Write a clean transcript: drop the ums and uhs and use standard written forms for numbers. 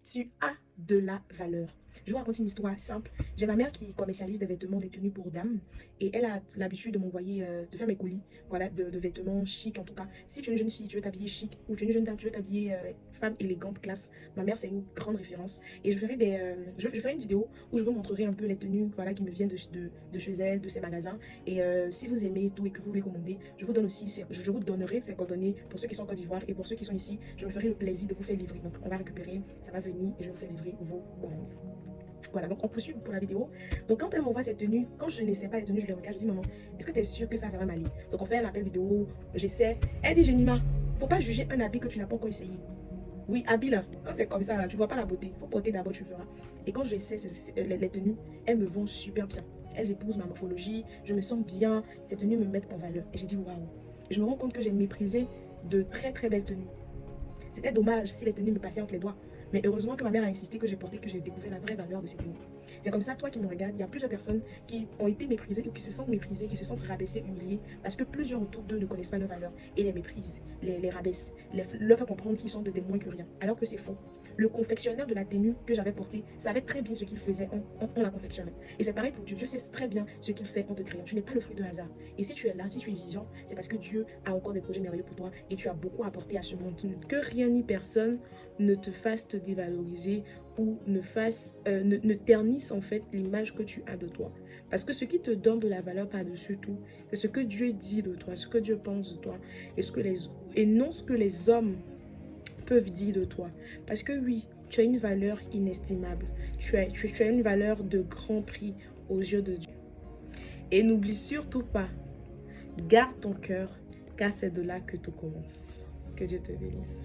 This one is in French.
tu as de la valeur. Je vous raconte une histoire simple. J'ai ma mère qui commercialise des vêtements, des tenues pour dames. Et elle a l'habitude de m'envoyer, de faire mes colis, voilà, de vêtements chics en tout cas. Si tu es une jeune fille, tu veux t'habiller chic, ou tu es une jeune dame, tu veux t'habiller femme élégante, classe. Ma mère, c'est une grande référence. Et je ferai, je ferai une vidéo où je vous montrerai un peu les tenues, voilà, qui me viennent de chez elle, de ses magasins. Et si vous aimez tout et que vous voulez commander, je vous donne aussi, je vous donnerai ces coordonnées pour ceux qui sont en Côte d'Ivoire et pour ceux qui sont ici. Je me ferai le plaisir de vous faire livrer. Donc, on va récupérer, ça va venir et je vous fais livrer vos commandes. Voilà, donc on poursuit pour la vidéo. Donc quand elle m'envoie cette tenue, quand je ne sais pas les tenues, je les regarde, je dis maman, est-ce que tu es sûre que ça va m'aller? Donc on fait un appel vidéo, j'essaie. Elle dit Jenima, faut pas juger un habit que tu n'as pas encore essayé. Oui, habit là, quand c'est comme ça, là, tu vois pas la beauté. Faut porter d'abord, tu feras. Et quand j'essaie les tenues, elles me vont super bien. Elles épousent ma morphologie, je me sens bien. Ces tenues me mettent en valeur. Et j'ai dit waouh. Je me rends compte que j'ai méprisé de très très belles tenues. C'était dommage si les tenues me passaient entre les doigts. Mais heureusement que ma mère a insisté, que j'ai porté, que j'ai découvert la vraie valeur de ces tenues. C'est comme ça, toi qui me regardes, il y a plusieurs personnes qui ont été méprisées ou qui se sentent méprisées, qui se sentent rabaissées, humiliées, parce que plusieurs autour d'eux ne connaissent pas leur valeur et les méprisent, les rabaissent, leur font comprendre qu'ils sont de moins que rien, alors que c'est faux. Le confectionneur de la tenue que j'avais portée savait très bien ce qu'il faisait en la confectionnant. Et c'est pareil pour Dieu. Dieu sait très bien ce qu'il fait en te créant. Tu n'es pas le fruit de hasard. Et si tu es là, si tu es vivant, c'est parce que Dieu a encore des projets merveilleux pour toi et tu as beaucoup apporté à ce monde. Que rien ni personne ne te fasse te dévaloriser ou ne ternisse en fait l'image que tu as de toi. Parce que ce qui te donne de la valeur par-dessus tout, c'est ce que Dieu dit de toi, ce que Dieu pense de toi et non ce que les hommes peuvent dire de toi. Parce que oui, tu as une valeur inestimable. Tu as une valeur de grand prix aux yeux de Dieu. Et n'oublie surtout pas, garde ton cœur, car c'est de là que tout commence. Que Dieu te bénisse.